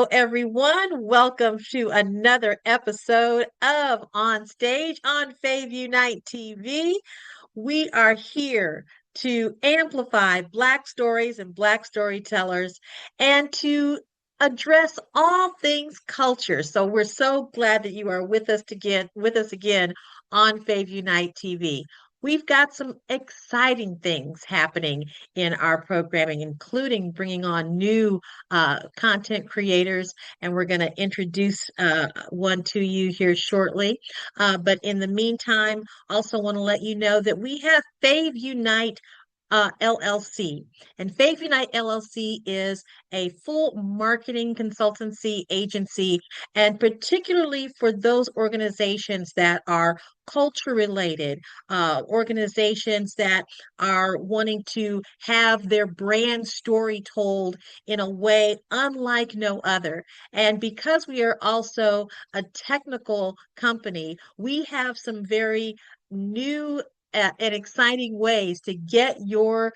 Everyone, welcome to another episode of On Stage on Fave Unite TV. We are here to amplify Black stories and Black storytellers and to address all things culture. So we're so glad that you are with us again on Fave Unite TV. We've got some exciting things happening in our programming, including bringing on new content creators, and we're going to introduce one to you here shortly. But in the meantime, also want to let you know that we have Fave Unite LLC. And Fave Unite LLC is a full marketing consultancy agency, and particularly for those organizations that are culture related, organizations that are wanting to have their brand story told in a way unlike no other. And because we are also a technical company, we have some very new and exciting ways to get your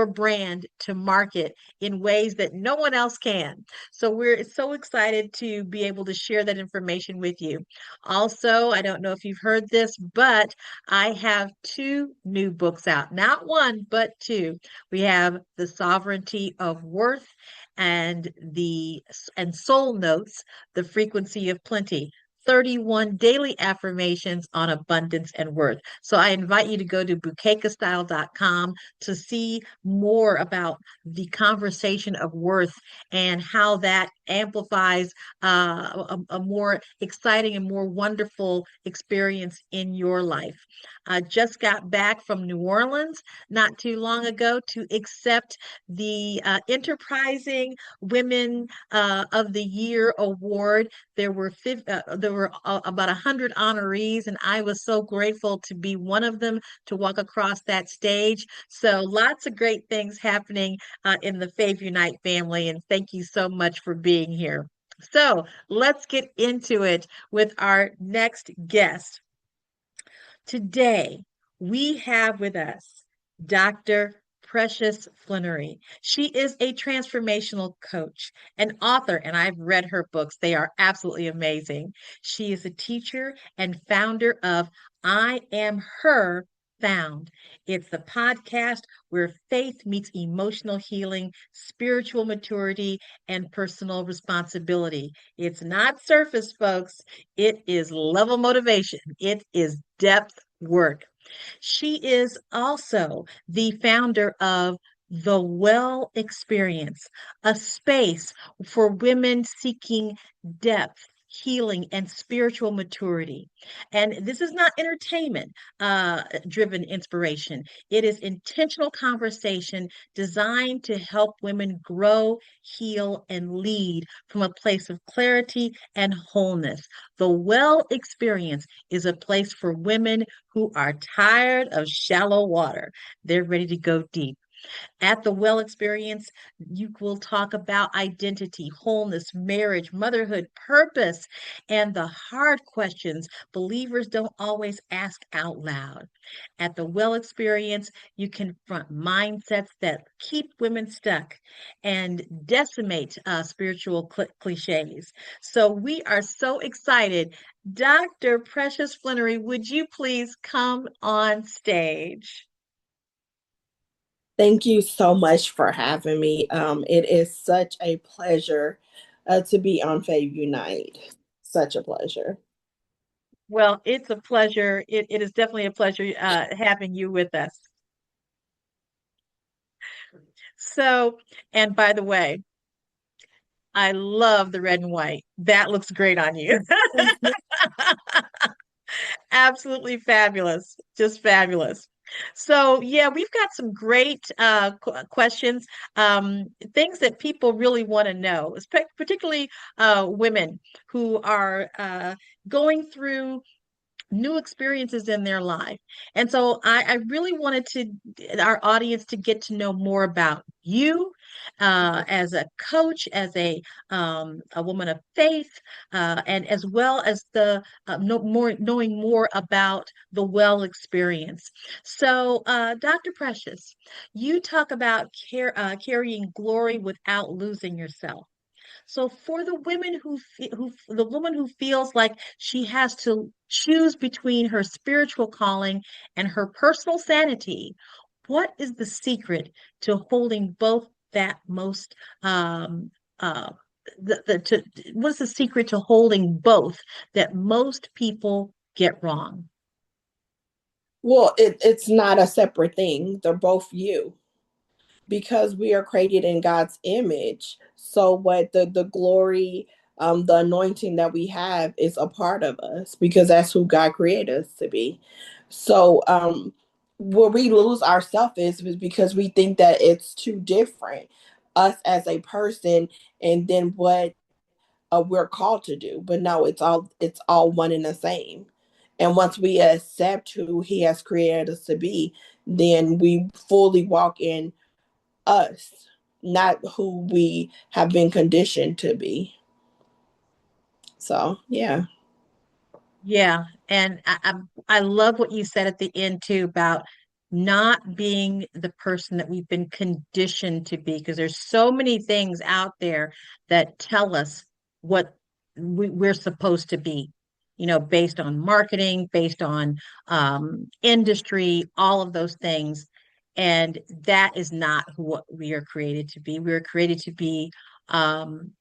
brand to market in ways that no one else can. So we're so excited to be able to share that information with you. Also, I don't know if you've heard this, but I have two new books out. Not one, but two. We have The Sovereignty of Worth and Soul Notes, The Frequency of Plenty. 31 daily affirmations on abundance and worth. So I invite you to go to bouquetcastyle.com to see more about the conversation of worth and how that amplifies a more exciting and more wonderful experience in your life. I just got back from New Orleans not too long ago to accept the Enterprising Women of the Year award. There were about 100 honorees, and I was so grateful to be one of them, to walk across that stage. So lots of great things happening in the Fave Unite family, and thank you so much for being here. So let's get into it with our next guest. Today, we have with us Dr. Precious Flenory. She is a transformational coach, an author, and I've read her books. They are absolutely amazing. She is a teacher and founder of I Am Her Found. It's the podcast where faith meets emotional healing, spiritual maturity, and personal responsibility. It's not surface, folks. It is level motivation. It is depth work. She is also the founder of the Well Experience, a space for women seeking depth, healing, and spiritual maturity. And this is not entertainment driven inspiration. It is intentional conversation designed to help women grow, heal, and lead from a place of clarity and wholeness. The Well Experience is a place for women who are tired of shallow water. They're ready to go deep. At the Well Experience, you will talk about identity, wholeness, marriage, motherhood, purpose, and the hard questions believers don't always ask out loud. At the Well Experience, you confront mindsets that keep women stuck and decimate spiritual cliches. So we are so excited. Dr. Precious Flannery, would you please come on stage? Thank you so much for having me. It is such a pleasure to be on Fave Unite. Such a pleasure. Well, it's a pleasure. It is definitely a pleasure having you with us. So, and by the way, I love the red and white. That looks great on you. Absolutely fabulous. Just fabulous. So, yeah, we've got some great questions, things that people really want to know, particularly women who are going through new experiences in their life. And so I really wanted our audience to get to know more about you as a coach, as a woman of faith, and as well as knowing more about the Well Experience. So, Dr. Precious, you talk about carrying glory without losing yourself. So for the women the woman who feels like she has to choose between her spiritual calling and her personal sanity, what is the secret to holding both that most uh the to what's the secret to holding both that most people get wrong? Well, it's not a separate thing. They're both you because we are created in God's image. So what the glory, the anointing that we have is a part of us because that's who God created us to be. So where we lose ourselves is because we think that it's too different, us as a person, and then what we're called to do. But no, it's all one and the same. And once we accept who He has created us to be, then we fully walk in us, not who we have been conditioned to be. So yeah. Yeah, and I love what you said at the end too about not being the person that we've been conditioned to be, because there's so many things out there that tell us what we're supposed to be, based on marketing, based on industry, all of those things. And that is not what we are created to be. We are created to be um,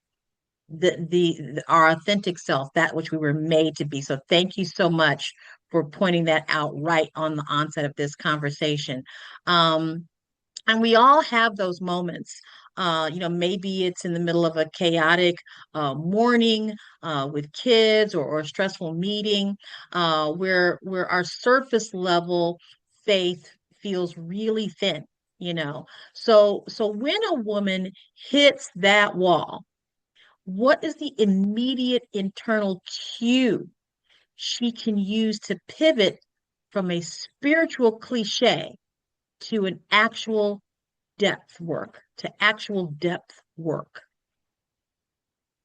our authentic self, that which we were made to be. So thank you so much for pointing that out right on the onset of this conversation. Um, and we all have those moments. Maybe it's in the middle of a chaotic morning with kids, or a stressful meeting, where our surface level faith feels really thin. So when a woman hits that wall, what is the immediate internal cue she can use to pivot from a spiritual cliche to an actual depth work?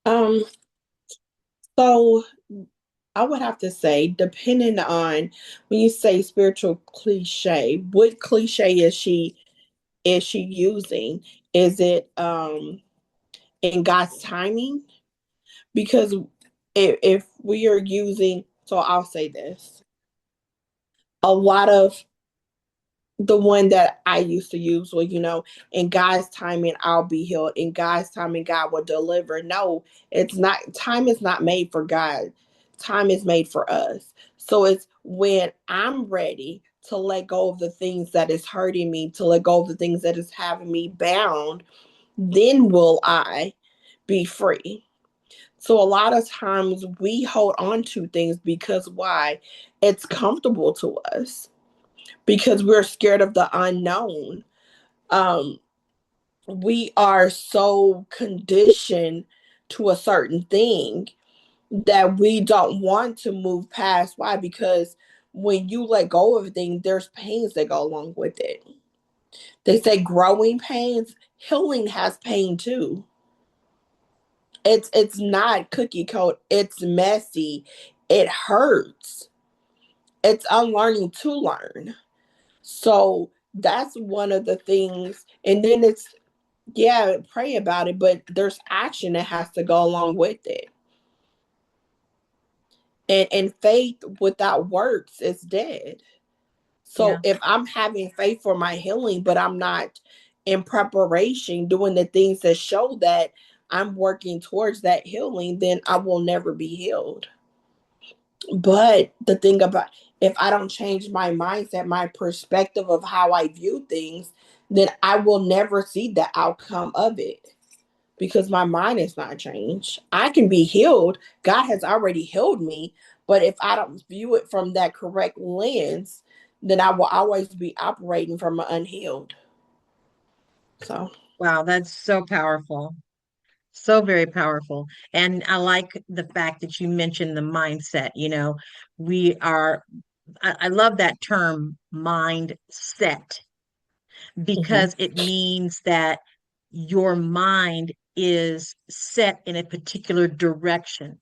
Um, so I would have to say, depending on when you say spiritual cliche, what cliche is she using? Is it in God's timing? Because if we are using, so I'll say this, a lot of the one that I used to use was, in God's timing, I'll be healed. In God's timing, God will deliver. No, it's not. Time is not made for God. Time is made for us. So it's when I'm ready to let go of the things that is hurting me, to let go of the things that is having me bound, then will I be free. So a lot of times we hold on to things because why? It's comfortable to us because we're scared of the unknown. Um, we are so conditioned to a certain thing that we don't want to move past. Why? Because when you let go of a thing, there's pains that go along with it. They say growing pains, healing has pain too. It's not cookie code. It's messy. It hurts. It's unlearning to learn. So that's one of the things. And then it's, yeah, pray about it, but there's action that has to go along with it. And faith without works is dead. So Yeah. if I'm having faith for my healing, but I'm not in preparation doing the things that show that I'm working towards that healing, then I will never be healed. But the thing about, if I don't change my mindset, my perspective of how I view things, then I will never see the outcome of it because my mind is not changed. I can be healed. God has already healed me. But if I don't view it from that correct lens, then I will always be operating from an unhealed. So, Wow, that's so powerful. So very powerful. And I like the fact that you mentioned the mindset. We are, I love that term mindset, mhm. because it means that your mind is set in a particular direction.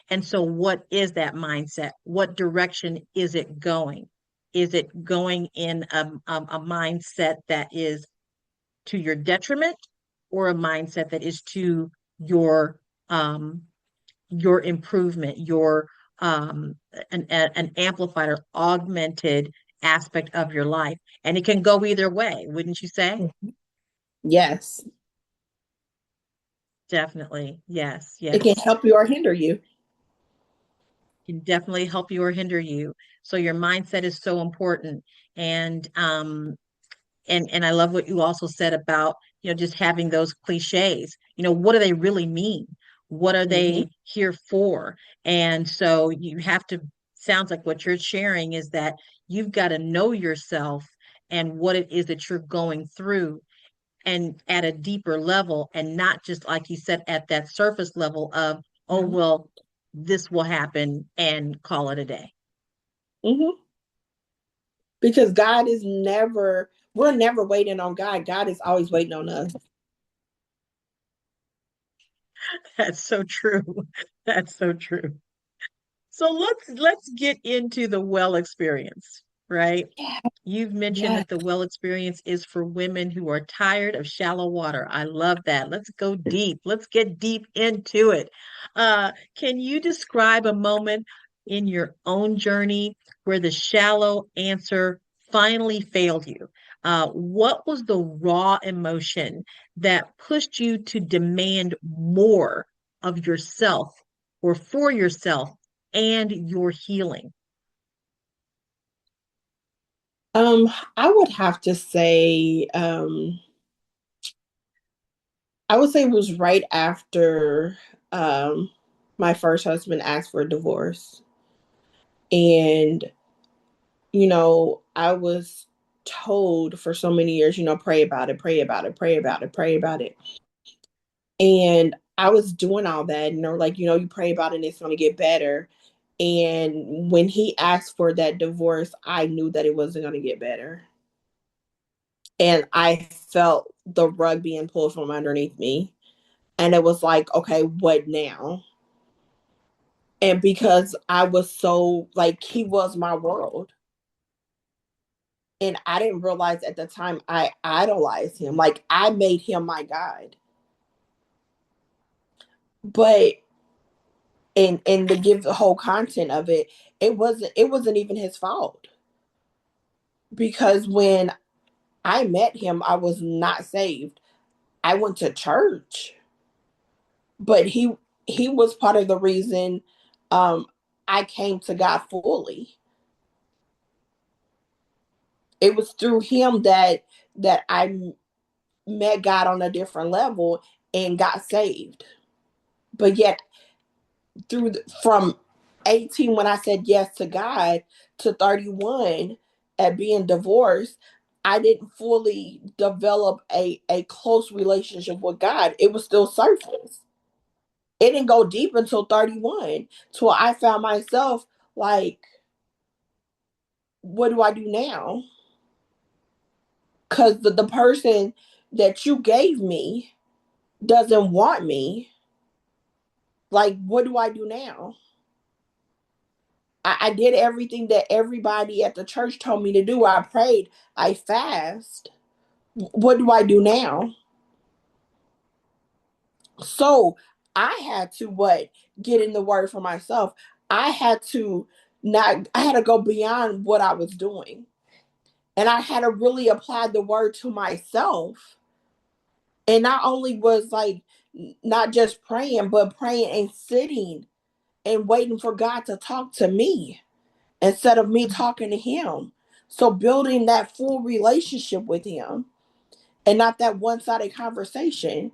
And so, what is that mindset? What direction is it going? Is it going in a mindset that is to your detriment, or a mindset that is to your um, your improvement, your an amplified or augmented aspect of your life. And it can go either way, wouldn't you say? Yes. Definitely. Yes, It can yes. help you or hinder you. Can definitely help you or hinder you. So your mindset is so important. And and I love what you also said about, just having those cliches. What do they really mean? What are Mm-hmm. they here for? And so you have to, sounds like what you're sharing is that you've got to know yourself and what it is that you're going through and at a deeper level, and not just like you said at that surface level of, oh Mm-hmm. well, this will happen and call it a day. Mm-hmm. Because God is never, we're never waiting on God. God is always waiting on us. That's so true. That's so true. So let's get into the well experience, right? Yeah. You've mentioned Yeah. that the well experience is for women who are tired of shallow water. I love that. Let's go deep. Let's get deep into it. Can you describe a moment in your own journey where the shallow answer finally failed you? What was the raw emotion that pushed you to demand more of yourself or for yourself and your healing? Um, I would have to say, I would say it was right after um my first husband asked for a divorce. And, I was told for so many years, pray about it, pray about it, pray about it, pray about it. And I was doing all that, and they're like, you pray about it and it's going to get better. And when he asked for that divorce, I knew that it wasn't going to get better. And I felt the rug being pulled from underneath me. And it was like, okay, what now? And because I was so like, he was my world. And I didn't realize at the time I idolized him. Like, I made him my God. But and to give the whole content of it, it wasn't even his fault. Because when I met him, I was not saved. I went to church, but he was part of the reason um I came to God fully. It was through him that I met God on a different level and got saved. But yet from 18 when I said yes to God to 31 at being divorced, I didn't fully develop a close relationship with God. It was still surface. It didn't go deep until 31 till I found myself like, what do I do now? Because the person that you gave me doesn't want me. Like, what do I do now? I did everything that everybody at the church told me to do. I prayed, I fast. What do I do now? So I had to what? Get in the word for myself. I had to I had to go beyond what I was doing. And I had to really apply the word to myself. And not only was like not just praying, but praying and sitting and waiting for God to talk to me instead of me talking to him. So building that full relationship with him and not that one-sided conversation.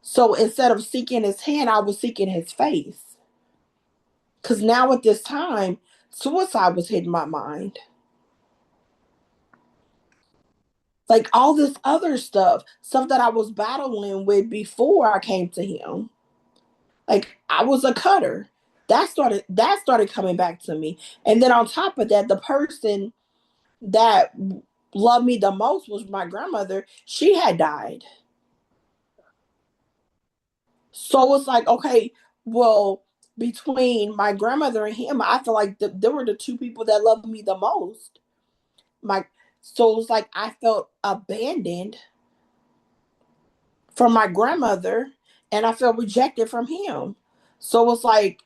So instead of seeking his hand, I was seeking his face. Because now at this time, suicide was hitting my mind. Like all this other stuff that I was battling with before I came to him. Like I was a cutter. That started coming back to me. And then on top of that, the person that loved me the most was my grandmother. She had died. So it's like, okay, well, between my grandmother and him, I feel like there were the two people that loved me the most. My so it was like I felt abandoned from my grandmother, and I felt rejected from him. So it's like,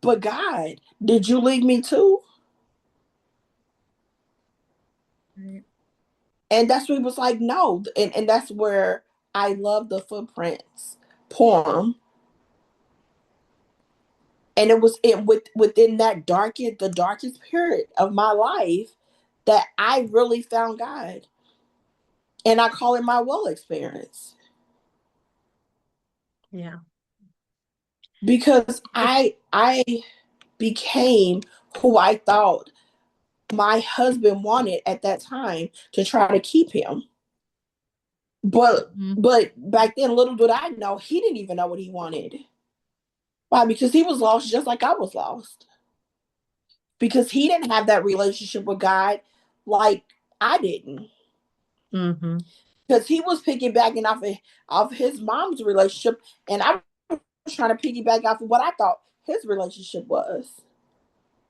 but God, did you leave me too? Right. And that's where he was like, no. And that's where I love the Footprints poem. And it was within that the darkest period of my life that I really found God. And I call it my well experience. Yeah. Because It's, I became who I thought my husband wanted at that time to try to keep him. But mhm. but back then, little did I know, he didn't even know what he wanted. Why? Because he was lost just like I was lost. Because he didn't have that relationship with God like I didn't. Mhm. Because he was piggybacking off his mom's relationship, and I was trying to piggyback off of what I thought his relationship was.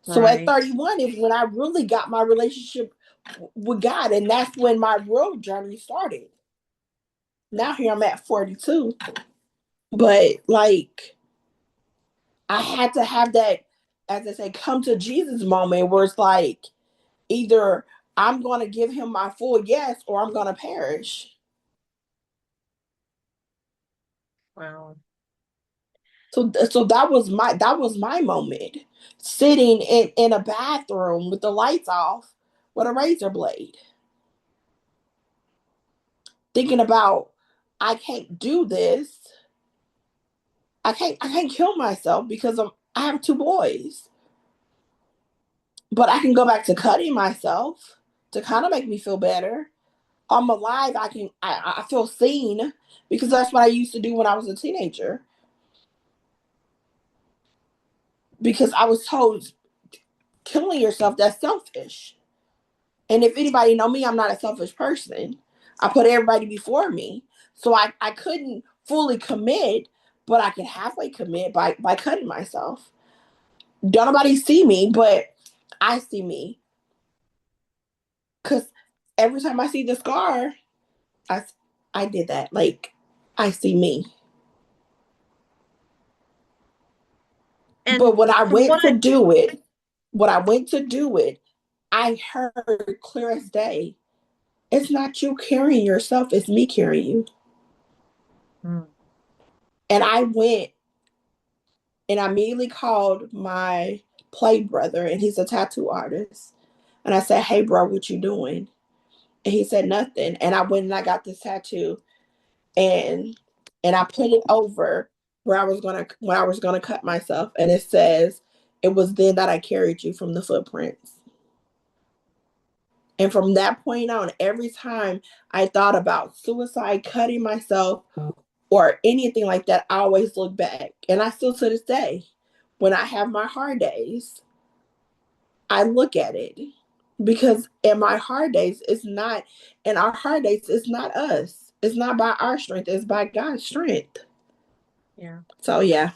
So at Right. 31 is when I really got my relationship with God, and that's when my real journey started. Now here I'm at 42, but like I had to have that, as I say, come to Jesus moment where it's like either I'm going to give him my full yes or I'm going to perish. Wow. So that was my moment, sitting in a bathroom with the lights off with a razor blade, thinking about I can't do this. I can't kill myself because I have two boys, but I can go back to cutting myself to kind of make me feel better. I'm alive. I feel seen because that's what I used to do when I was a teenager. Because I was told killing yourself, that's selfish. And if anybody know me, I'm not a selfish person. I put everybody before me. So I couldn't fully commit, but I could halfway commit by cutting myself. Don't nobody see me, but I see me. Cause every time I see the scar, I I did that. Like I see me. And But when I from went what to do it, when I went to do it, I heard clear as day. It's not you carrying yourself, it's me carrying you. mm, And I went and I immediately called my play brother, and he's a tattoo artist. And I said, "Hey, bro, what you doing?" And he said nothing. And I went and I got this tattoo, and I put it over where I was gonna cut myself, and it says, "It was then that I carried you from the footprints." And from that point on, every time I thought about suicide, cutting myself, or anything like that, I always look back. And I still to this day, when I have my hard days, I look at it because in my hard days, in our hard days, it's not us. It's not by our strength, it's by God's strength. yeah. So, yeah.